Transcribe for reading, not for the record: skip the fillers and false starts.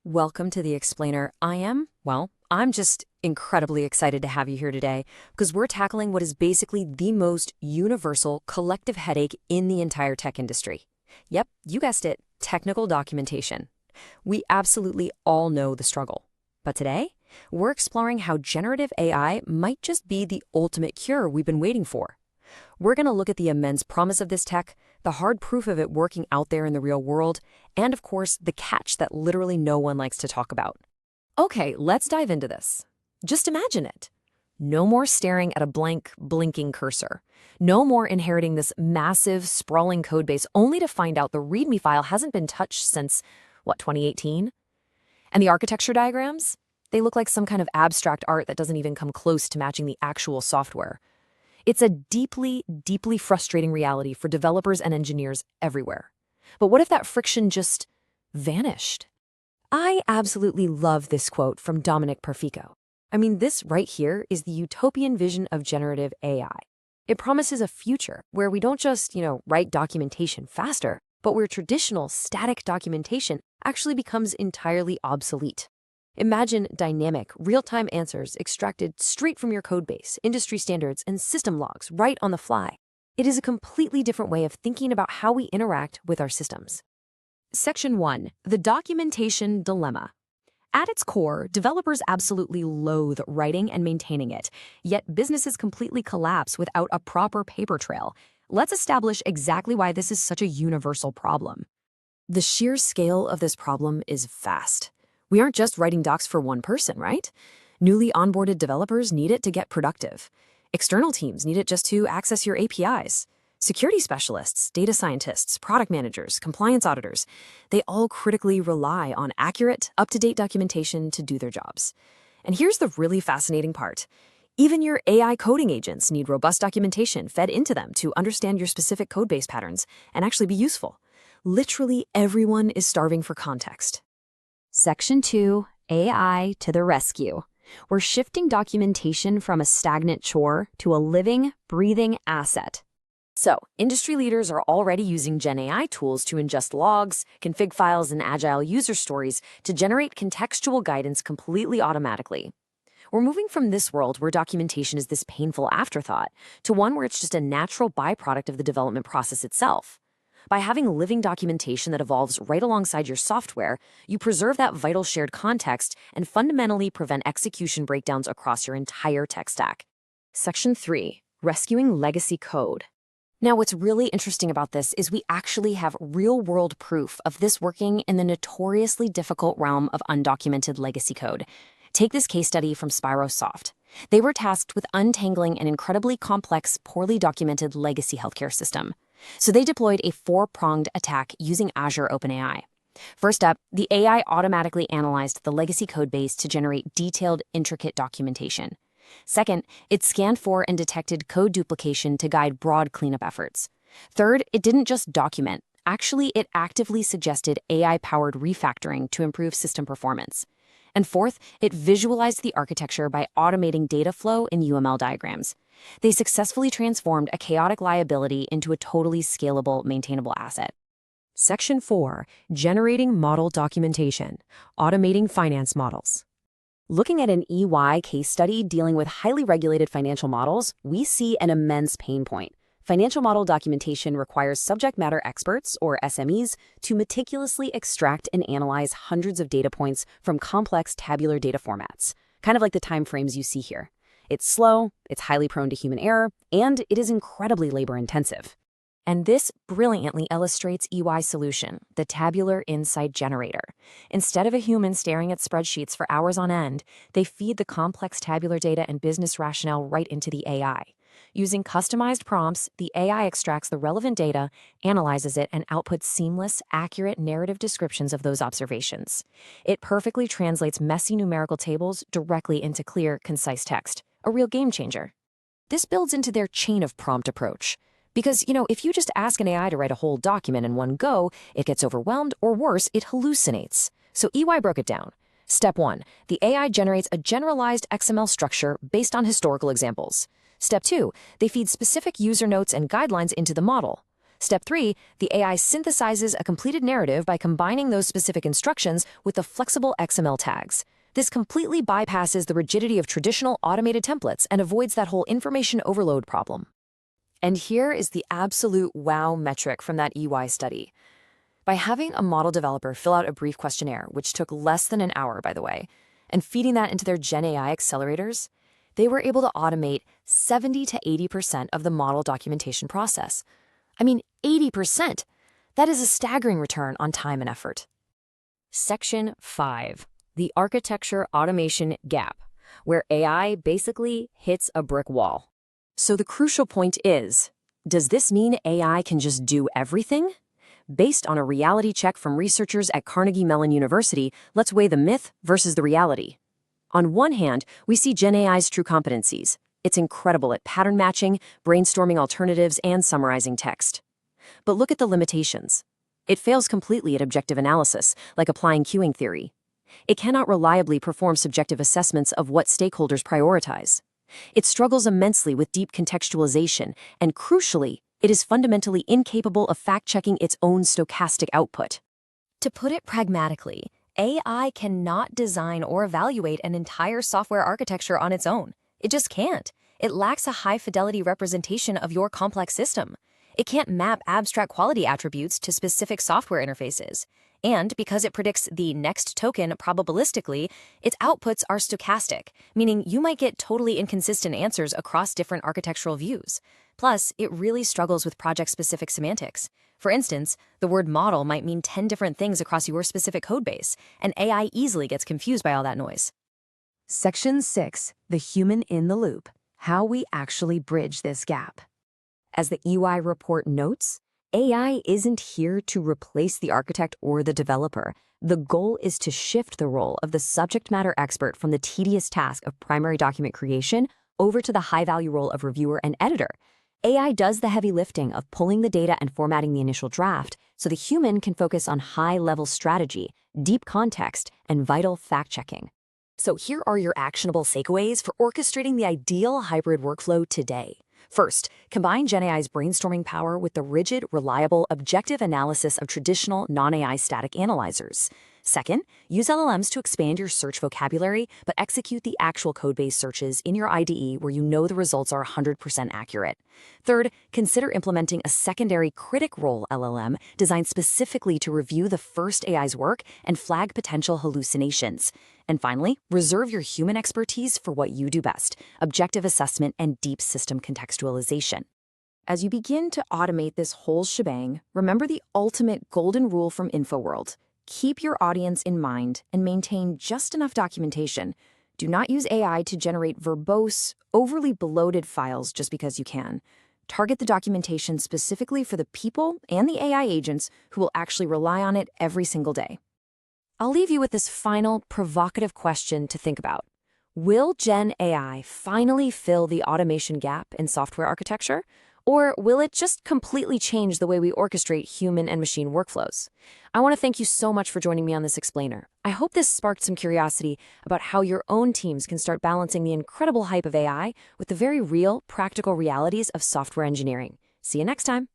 Welcome to the Explainer. I'm just incredibly excited to have you here today because we're tackling what is basically the most universal collective headache in the entire tech industry. Yep, you guessed it, technical documentation. We absolutely all know the struggle. But today, we're exploring how generative AI might just be the ultimate cure we've been waiting for. We're going to look at the immense promise of this tech, the hard proof of it working out there in the real world, and of course, the catch that literally no one likes to talk about. Okay, let's dive into this. Just imagine it. No more staring at a blank, blinking cursor. No more inheriting this massive, sprawling codebase only to find out the README file hasn't been touched since, 2018? And the architecture diagrams? They look like some kind of abstract art that doesn't even come close to matching the actual software. It's a deeply, deeply frustrating reality for developers and engineers everywhere. But what if that friction just vanished? I absolutely love this quote from Dominic Perfico. This right here is the utopian vision of generative AI. It promises a future where we don't just, write documentation faster, but where traditional static documentation actually becomes entirely obsolete. Imagine dynamic, real-time answers extracted straight from your codebase, industry standards, and system logs right on the fly. It is a completely different way of thinking about how we interact with our systems. Section 1. The Documentation Dilemma. At its core, developers absolutely loathe writing and maintaining it, yet businesses completely collapse without a proper paper trail. Let's establish exactly why this is such a universal problem. The sheer scale of this problem is vast. We aren't just writing docs for one person, right? Newly onboarded developers need it to get productive. External teams need it just to access your APIs. Security specialists, data scientists, product managers, compliance auditors, they all critically rely on accurate, up-to-date documentation to do their jobs. And here's the really fascinating part. Even your AI coding agents need robust documentation fed into them to understand your specific codebase patterns and actually be useful. Literally everyone is starving for context. Section 2, AI to the rescue. We're shifting documentation from a stagnant chore to a living, breathing asset. So, industry leaders are already using Gen AI tools to ingest logs, config files, and agile user stories to generate contextual guidance completely automatically. We're moving from this world where documentation is this painful afterthought to one where it's just a natural byproduct of the development process itself. By having living documentation that evolves right alongside your software, you preserve that vital shared context and fundamentally prevent execution breakdowns across your entire tech stack. Section 3. Rescuing legacy code. Now, what's really interesting about this is we actually have real-world proof of this working in the notoriously difficult realm of undocumented legacy code. Take this case study from Spirosoft. They were tasked with untangling an incredibly complex, poorly documented legacy healthcare system. So they deployed a four-pronged attack using Azure OpenAI. First up, the AI automatically analyzed the legacy codebase to generate detailed, intricate documentation. Second, it scanned for and detected code duplication to guide broad cleanup efforts. Third, it didn't just document. Actually, it actively suggested AI-powered refactoring to improve system performance. And fourth, it visualized the architecture by automating data flow in UML diagrams. They successfully transformed a chaotic liability into a totally scalable, maintainable asset. Section 4. Generating model documentation. Automating finance models. Looking at an EY case study dealing with highly regulated financial models, we see an immense pain point. Financial model documentation requires subject matter experts, or SMEs, to meticulously extract and analyze hundreds of data points from complex tabular data formats, kind of like the timeframes you see here. It's slow, it's highly prone to human error, and it is incredibly labor-intensive. And this brilliantly illustrates EY's solution, the Tabular Insight Generator. Instead of a human staring at spreadsheets for hours on end, they feed the complex tabular data and business rationale right into the AI. Using customized prompts, the AI extracts the relevant data, analyzes it, and outputs seamless, accurate narrative descriptions of those observations. It perfectly translates messy numerical tables directly into clear, concise text, a real game changer. This builds into their chain of prompt approach. Because, if you just ask an AI to write a whole document in one go, it gets overwhelmed, or worse, it hallucinates. So EY broke it down. Step 1. The AI generates a generalized XML structure based on historical examples. Step 2. They feed specific user notes and guidelines into the model. Step 3, the AI synthesizes a completed narrative by combining those specific instructions with the flexible XML tags. This completely bypasses the rigidity of traditional automated templates and avoids that whole information overload problem. And here is the absolute wow metric from that EY study. By having a model developer fill out a brief questionnaire, which took less than an hour, by the way, and feeding that into their Gen AI accelerators, they were able to automate 70 to 80% of the model documentation process. I mean, 80%! That is a staggering return on time and effort. Section 5. The architecture automation gap, where AI basically hits a brick wall. So the crucial point is, does this mean AI can just do everything? Based on a reality check from researchers at Carnegie Mellon University, let's weigh the myth versus the reality. On one hand, we see Gen AI's true competencies. It's incredible at pattern matching, brainstorming alternatives, and summarizing text. But look at the limitations. It fails completely at objective analysis, like applying queuing theory. It cannot reliably perform subjective assessments of what stakeholders prioritize. It struggles immensely with deep contextualization, and crucially, it is fundamentally incapable of fact-checking its own stochastic output. To put it pragmatically, AI cannot design or evaluate an entire software architecture on its own. It just can't. It lacks a high-fidelity representation of your complex system. It can't map abstract quality attributes to specific software interfaces. And because it predicts the next token probabilistically, its outputs are stochastic, meaning you might get totally inconsistent answers across different architectural views. Plus, it really struggles with project-specific semantics. For instance, the word model might mean 10 different things across your specific codebase, and AI easily gets confused by all that noise. Section 6, the human in the loop, how we actually bridge this gap. As the EY report notes, AI isn't here to replace the architect or the developer. The goal is to shift the role of the subject matter expert from the tedious task of primary document creation over to the high-value role of reviewer and editor. AI does the heavy lifting of pulling the data and formatting the initial draft, so the human can focus on high-level strategy, deep context, and vital fact-checking. So here are your actionable takeaways for orchestrating the ideal hybrid workflow today. First, combine Gen AI's brainstorming power with the rigid, reliable, objective analysis of traditional non-AI static analyzers. Second, use LLMs to expand your search vocabulary, but execute the actual code-based searches in your IDE where you know the results are 100% accurate. Third, consider implementing a secondary critic role LLM designed specifically to review the first AI's work and flag potential hallucinations. And finally, reserve your human expertise for what you do best: objective assessment and deep system contextualization. As you begin to automate this whole shebang, remember the ultimate golden rule from InfoWorld. Keep your audience in mind and maintain just enough documentation. Do not use AI to generate verbose, overly bloated files just because you can. Target the documentation specifically for the people and the AI agents who will actually rely on it every single day. I'll leave you with this final, provocative question to think about. Will Gen AI finally fill the automation gap in software architecture? Or will it just completely change the way we orchestrate human and machine workflows? I want to thank you so much for joining me on this explainer. I hope this sparked some curiosity about how your own teams can start balancing the incredible hype of AI with the very real, practical realities of software engineering. See you next time.